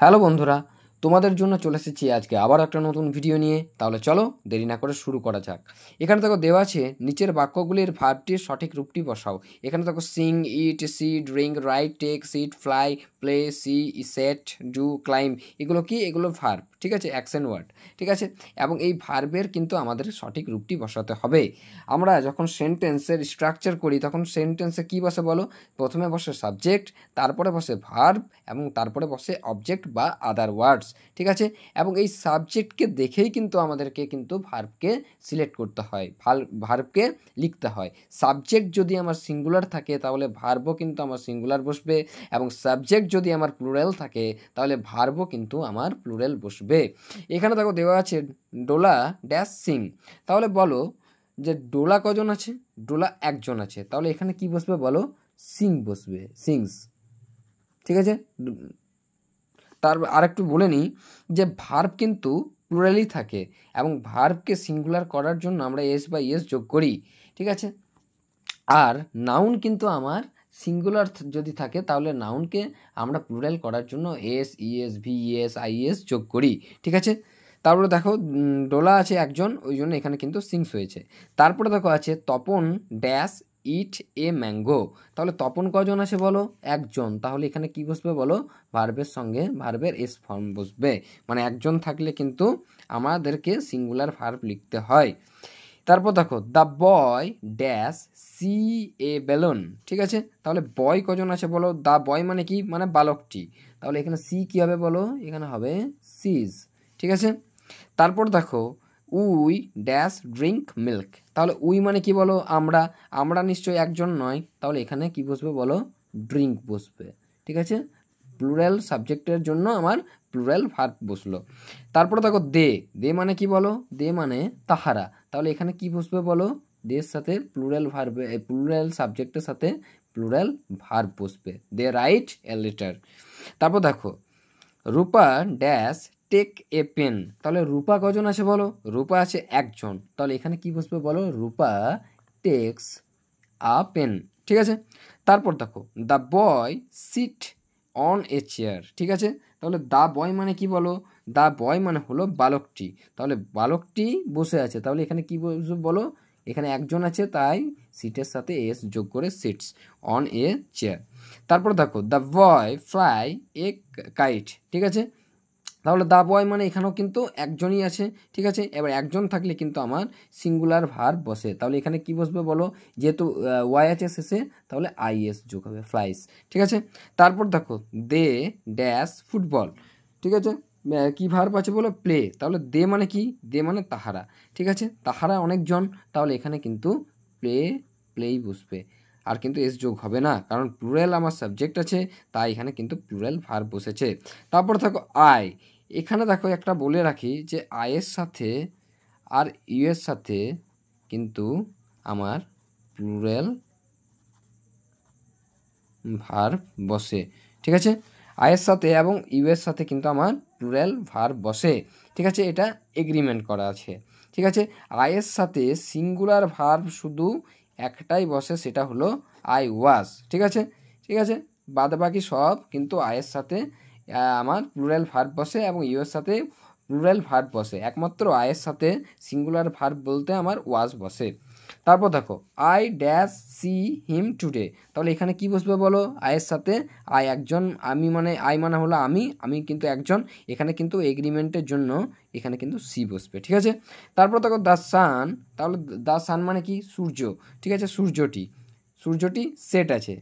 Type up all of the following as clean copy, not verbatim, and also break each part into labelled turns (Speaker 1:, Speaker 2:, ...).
Speaker 1: Hello বন্ধুরা, তোমাদের জন্য চলে এসেছি আজকে আবার একটা নতুন ভিডিও নিয়ে। তাহলে চলো দেরি না করে শুরু করা যাক। এখানে দেখো দেওয়া আছে নিচের বাক্যগুলির ভার্বটির সঠিক রূপটি বসাও। এখানে দেখো sing, eat, see, drink, write, take, sit, fly, play, see, set, do, climb, এগুলো কি? এগুলো ভার্ব, ঠিক আছে, অ্যাকশন ওয়ার্ড, ঠিক আছে। এবং এই ভার্বের কিন্তু আমাদের সঠিক রূপটি বসাতে হবে। আমরা যখন সেন্টেন্সের স্ট্রাকচার করি তখন সেন্টেন্সে কী বসে বলো? প্রথমে বসে সাবজেক্ট, তারপরে বসে ভার্ব এবং তারপরে বসে অবজেক্ট বা আদার ওয়ার্ডস, ঠিক আছে। এবং এই সাবজেক্টকে দেখেই কিন্তু আমাদেরকে কিন্তু ভার্বকে সিলেক্ট করতে হয়, ভার্বকে লিখতে হয়। সাবজেক্ট যদি আমার সিঙ্গুলার থাকে তাহলে ভার্বও কিন্তু আমার সিঙ্গুলার বসবে, এবং সাবজেক্ট যদি আমার প্লুরাল থাকে তাহলে ভার্বও কিন্তু আমার প্লুরাল বসবে। এখানে দেখো দেওয়া আছে ডোলা ড্যাশ সিং। তাহলে বলো যে ডোলা কজন আছে? ডোলা একজন আছে, তাহলে এখানে কি বসবে বলো? সিং বসবে, সিংস, ঠিক আছে। তার আরেকটু বলে নিই যে ভার্ব কিন্তু প্লুরালই থাকে, এবং ভার্বকে সিঙ্গুলার করার জন্য আমরা এস বা ইএস যোগ করি, ঠিক আছে। আর নাউন কিন্তু আমার সিঙ্গুলার যদি থাকে তাহলে নাউনকে আমরা প্লুরাল করার জন্য এস, ইএস, ভিএস, আইএস যোগ করি, ঠিক আছে। তারপরে দেখো ডোলা আছে একজন, ওই জন্য এখানে কিন্তু সিংস হয়েছে। তারপরে দেখো আছে Tapan dash it a mango. তাহলে তপন কজন আছে বলো? একজন, তাহলে এখানে কি বসবে বলো? ভার্বের সঙ্গে ভার্বের এস ফর্ম বসবে, মানে একজন থাকলে কিন্তু আমাদেরকে সিঙ্গুলার ভার্ব লিখতে হয়। তারপর দেখো the boy dash see a balloon, ঠিক আছে। তাহলে বয় কজন আছে বলো? দ্য বয় মানে কি? মানে বালকটি, তাহলে এখানে সি কি হবে বলো? এখানে হবে সিজ, ঠিক আছে। তারপর দেখো উই ড্যাশ ড্রিঙ্ক মিল্ক। তাহলে উই মানে কি বলো? আমরা, আমরা নিশ্চয়ই একজন নয়, তাহলে এখানে কি বসবে বলো? ড্রিঙ্ক বসবে, ঠিক আছে। প্লুরাল সাবজেক্টের জন্য আমার প্লুরাল ভার্ব বসলো। তারপরে দেখো দে, দে মানে কি বলো? দে মানে তাহারা, তাহলে এখানে কি বসবে বলো? দের সাথে প্লুরাল ভার্বে, প্লুরাল সাবজেক্টের সাথে প্লুরাল ভার্ব বসবে। দে রাইট এ লেটার। তারপর দেখো রূপা ড্যাশ টেক এ পেন। তাহলে রূপা কজন আছে বলো? রূপা আছে একজন, তাহলে এখানে কি বসবে বলো? রূপা টেক্স আ পেন, ঠিক আছে। তারপর দেখো the boy sit on a chair, ঠিক আছে। তাহলে দ্য বয় মানে কি বলো? দ্য বয় মানে হলো বালকটি, তাহলে বালকটি বসে আছে, তাহলে এখানে কি বসবে বলো? এখানে একজন আছে তাই সিটের সাথে এস যোগ করে সিটস অন এ চেয়ার। তারপর দেখো the boy fly a kite, ঠিক আছে। তাহলে দ্য বয় মানে এখানেও কিন্তু একজনই আছে, ঠিক আছে। এবার একজন থাকলে কিন্তু আমার সিঙ্গুলার ভার্ব বসে, তাহলে এখানে কি বসবে বলো? যেহেতু ওয়াই আছে শেষে, তাহলে আইএস যোগ হবে, ফ্লাইস, ঠিক আছে। তারপর দেখো দে ড্যাশ ফুটবল, ঠিক আছে। কি ভার্ব আছে বলো? প্লে, তাহলে দে মানে কি? দে মানে তাহারা, ঠিক আছে। তাহারা অনেকজন, তাহলে এখানে কিন্তু প্লে, প্লেই বসবে, আর কিন্তু এস যোগ হবে না, কারণ প্লুরাল আমার সাবজেক্ট আছে, তাই এখানে কিন্তু প্লুরাল ভার্ব বসেছে। তারপর দেখো আই, এখানে দেখো একটা বলে রাখি যে আইয়ের সাথে আর ইউ এর সাথে কিন্তু আমার প্লুরাল ভার্ব বসে, ঠিক আছে। আইয়ের সাথে এবং ইউ এর সাথে কিন্তু আমার প্লুরাল ভার্ব বসে, ঠিক আছে। এটা এগ্রিমেন্ট করা আছে, ঠিক আছে। আইয়ের সাথে সিঙ্গুলার ভার্ব শুধু একটাই বসে, সেটা হলো আই ওয়াজ, ঠিক আছে, ঠিক আছে। বাদ বাকি সব কিন্তু আইয়ের সাথে আমার প্লুরাল ভার্ব বসে এবং ইউ এর সাথে প্লুরাল ভার্ব বসে, একমাত্র আইয়ের সাথে সিঙ্গুলার ভার্ব বলতে আমার ওয়াজ বসে। তারপর দেখো I dash see him today, তাহলে এখানে কি বসবে বলো? আয়ের সাথে আই একজন, আমি মানে আই মানে হলো আমি, আমি কিন্তু একজন, এখানে কিন্তু এগ্রিমেন্টের জন্য এখানে কিন্তু সি বসবে, ঠিক আছে। তারপর দেখো দ্য সান, তাহলে দ্য সান মানে কি? সূর্য, ঠিক আছে। সূর্যটি, সূর্যটি সেট আছে,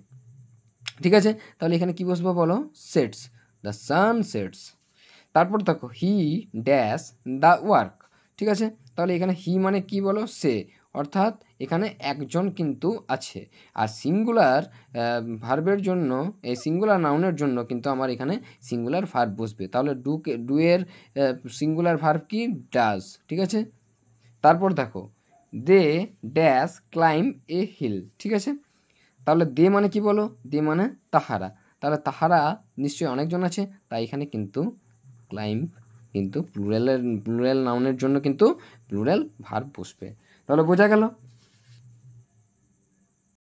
Speaker 1: ঠিক আছে। তাহলে এখানে কি বসবে বলো? Sets, the sun sets. তারপর দেখো হি ড্যাশ দ্য ওয়ার্ক, ঠিক আছে। তাহলে এখানে হি মানে কি বলো? সে, অর্থাৎ এখানে একজন কিন্তু আছে। আর সিঙ্গুলার ভার্বের জন্য, এই সিঙ্গুলার নাউনের জন্য কিন্তু আমার এখানে সিঙ্গুলার ভার্ব বসবে, তাহলে ডু এর সিঙ্গুলার ভার্ব কি? ডাজ, ঠিক আছে। তারপর দেখো they dash climb a hill, ঠিক আছে। তাহলে দে মানে কি বলো? দে মানে তাহারা, তাহলে তাহারা নিশ্চয়ই অনেকজন আছে, তাই এখানে কিন্তু ক্লাইম্ব কিন্তু প্লুরাল নাউনের জন্য কিন্তু প্লুরাল ভার্ব বসবে। তাহলে বোঝা গেল।